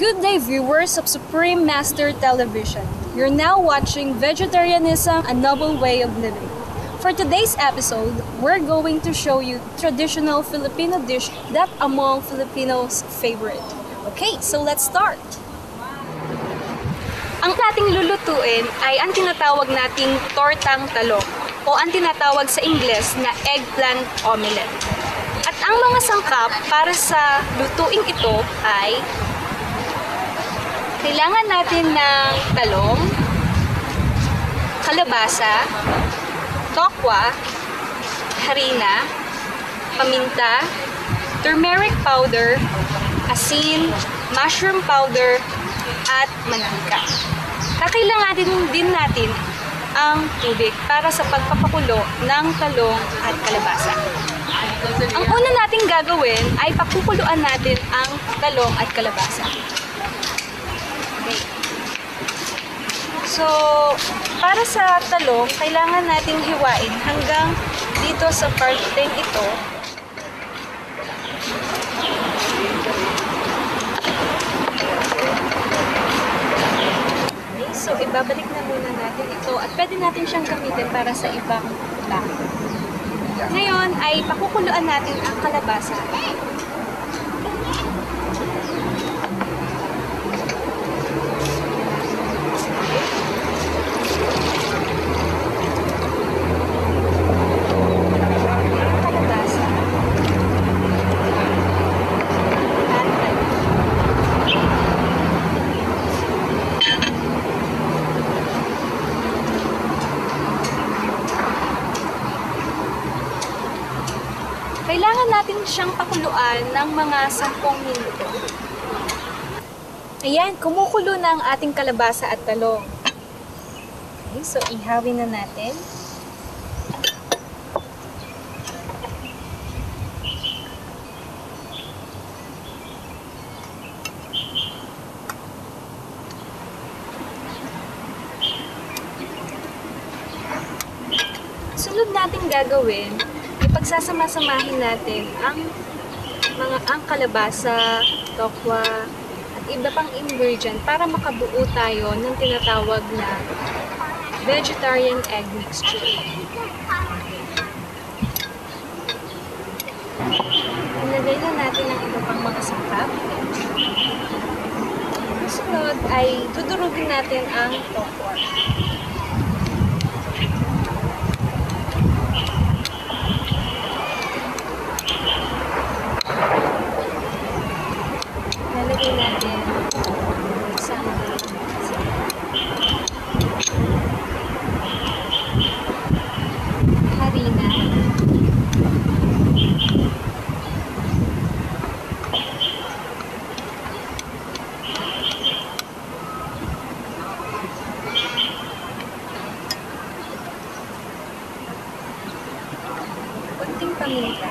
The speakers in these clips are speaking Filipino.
Good day, viewers of Supreme Master Television. You're now watching Vegetarianism, a Noble Way of Living. For today's episode, we're going to show you traditional Filipino dish that among Filipinos' favorite. Okay, so let's start! Ang ating lulutuin ay ang tinatawag nating tortang talong o ang tinatawag sa Ingles na eggplant omelette. At ang mga sangkap para sa lutuing ito ay kailangan natin ng talong, kalabasa, tokwa, harina, paminta, turmeric powder, asin, mushroom powder, at mantika. Kakailanganin din natin ang tubig para sa pagpapakulo ng talong at kalabasa. Ang una nating gagawin ay pakukuluan natin ang talong at kalabasa. Okay. So, para sa talong, kailangan nating hiwain hanggang dito sa parteng ito. Okay, so ibabalik na muna natin ito at pwede natin siyang gamitin para sa ibang plato. Ngayon ay pakukuluan natin ang kalabasa. Kailangan natin siyang pakuluan ng mga 10 minuto. Ayan, kumukulo na ang ating kalabasa at talong. Okay, so ihawin na natin. Sunod natin gagawin, pagsasama-samahin natin ang kalabasa, tokwa, at iba pang ingredient para makabuo tayo ng tinatawag na vegetarian egg mixture. Ilagay na natin ang iba pang mga sangkap. Sunod ay dudurugin natin ang tokwa. Lalagay natin isang harina, konting paminta,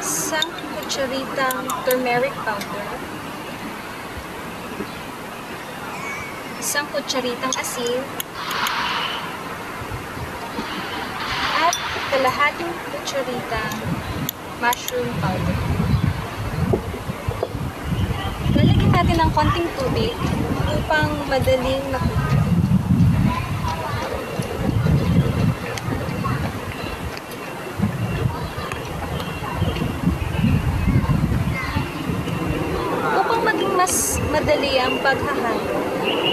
isang kutsaritang turmeric powder, isang kutsaritang asin, at kalahating kutsaritang mushroom powder. Lalagyan natin ng konting tubig upang madaling makulo. Mas madali ang paghahalo,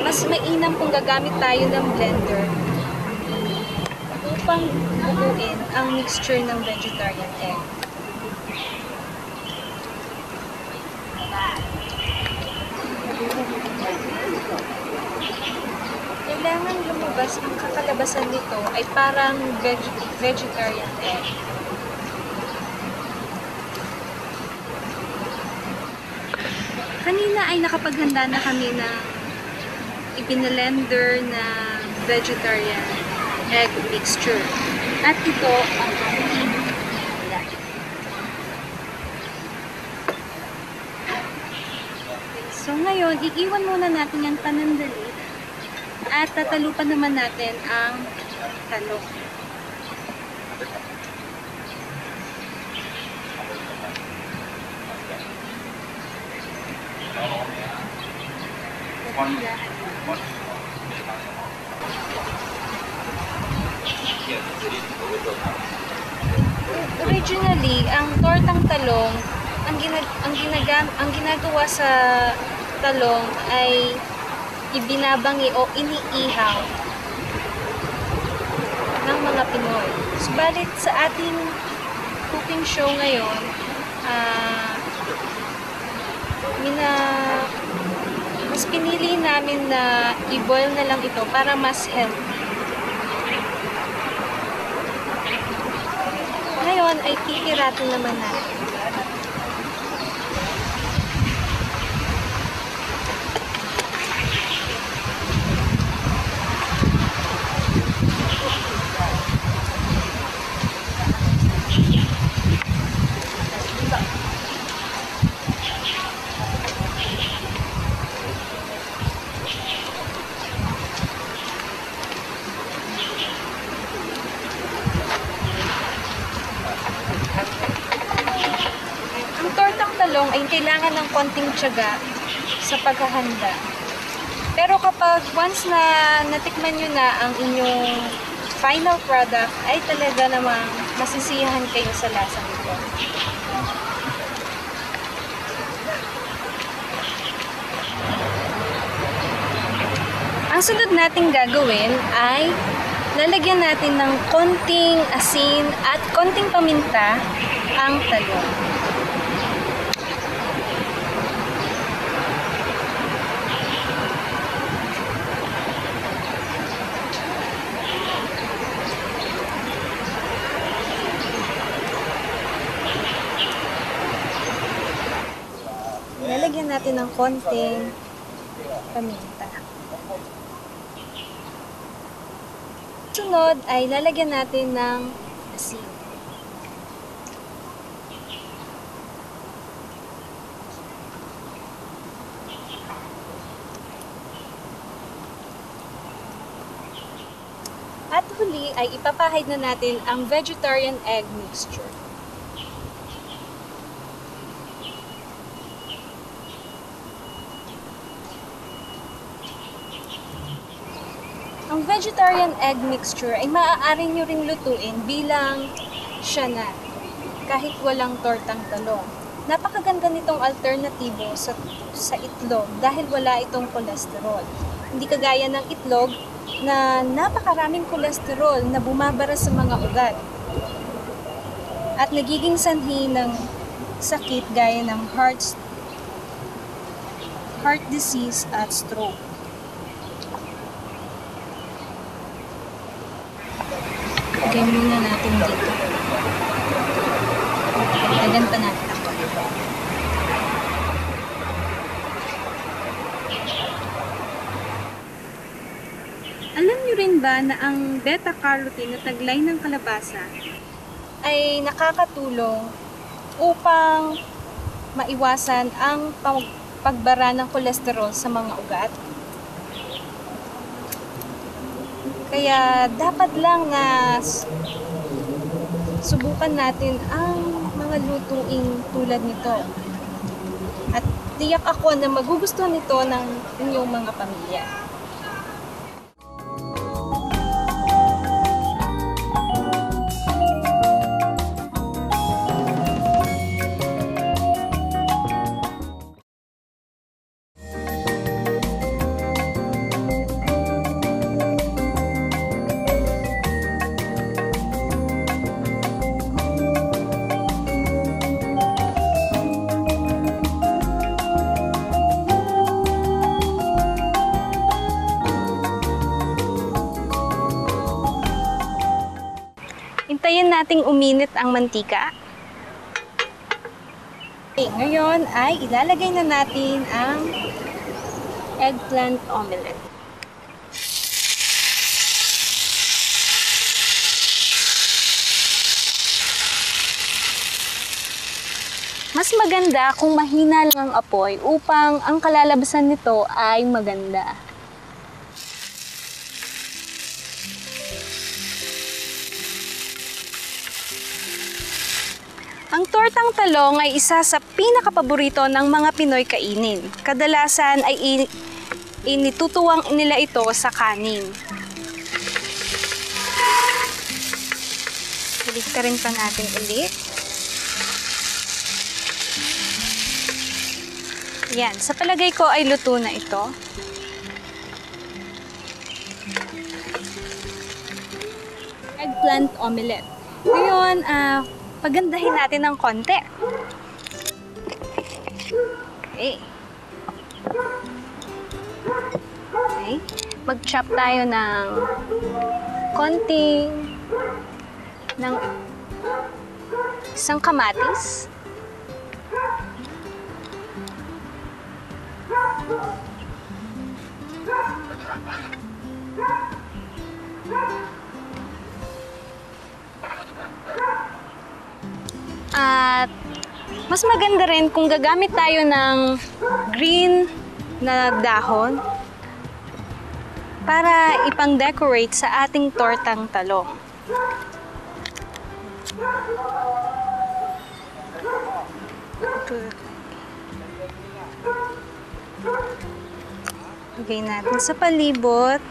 mas mainam kung gagamit tayo ng blender upang buuin ang mixture ng vegetarian egg. Kailangan lumabas ang kakalabasan nito ay parang vegetarian egg. Kanina ay nakapaghanda na kami ng ipinalender na vegetarian egg mixture. At ito ang ating ulam. So ngayon, iiwan muna natin yung panandali at tatalupan naman natin ang talong. Originally, ang tortang talong, ang ginagawa sa talong ay ibinabangi o iniihaw ng mga Pinoy. Subalit sa ating cooking show ngayon, mas pinili namin na i-boil na lang ito para mas healthy. Ngayon ay titiratin naman natin. Ay kailangan ng konting tiyaga sa paghahanda. Pero kapag once na natikman nyo na ang inyong final product, ay talaga namang masisiyahan kayo sa lasa nito. Ang sunod nating gagawin ay lalagyan natin ng konting asin at konting paminta ang talong. Lalagyan natin ng konting paminta. Sunod ay lalagyan natin ng asin. At huli ay ipapahid na natin ang vegetarian egg mixture. Ang vegetarian egg mixture ay maaari nyo ring lutuin bilang siya na, kahit walang tortang talong. Napakaganda nitong alternatibo sa itlog dahil wala itong kolesterol. Hindi kagaya ng itlog na napakaraming kolesterol na bumabara sa mga ugat at nagiging sanhi ng sakit gaya ng heart disease at stroke. Lagay muna natin dito. Lagyan pa natin ako. Alam niyo rin ba na ang beta-carotene na taglay ng kalabasa ay nakakatulong upang maiwasan ang pagbara ng kolesterol sa mga ugat? Kaya dapat lang na subukan natin ang mga lutuing tulad nito. At tiyak ako na magugustuhan nito ng inyong mga pamilya. Hintayin nating uminit ang mantika. Okay, ngayon ay ilalagay na natin ang eggplant omelette. Mas maganda kung mahina lang ang apoy upang ang kalalabasan nito ay maganda. Ang tortang talong ay isa sa pinakapaborito ng mga Pinoy kainin. Kadalasan ay initutuwang nila ito sa kanin. Baliktarin pa natin ulit. Yan, sa palagay ko ay luto na ito. Eggplant omelette. Ngayon, pagandahin natin ng konti. Okay. Okay. Mag-chop tayo ng konting ng isang kamatis. At mas maganda rin kung gagamit tayo ng green na dahon para ipang-decorate sa ating tortang talong. Lagay natin sa palibot.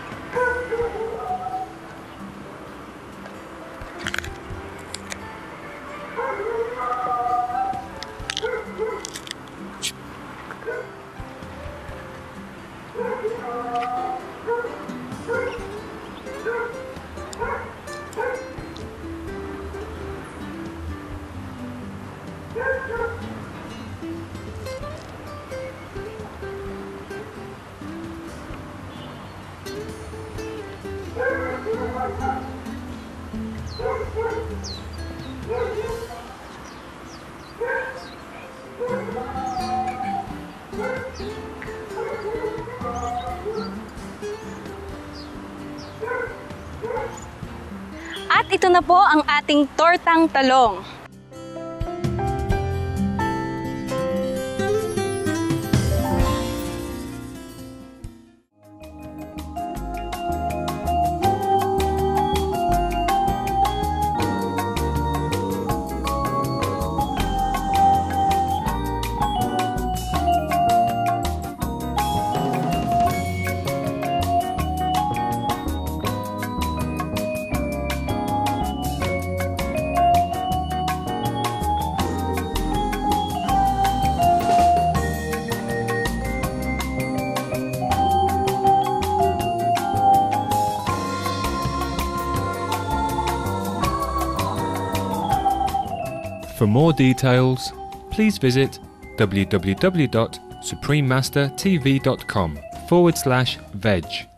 At ito na po ang ating tortang talong. For more details, please visit www.suprememastertv.com/veg.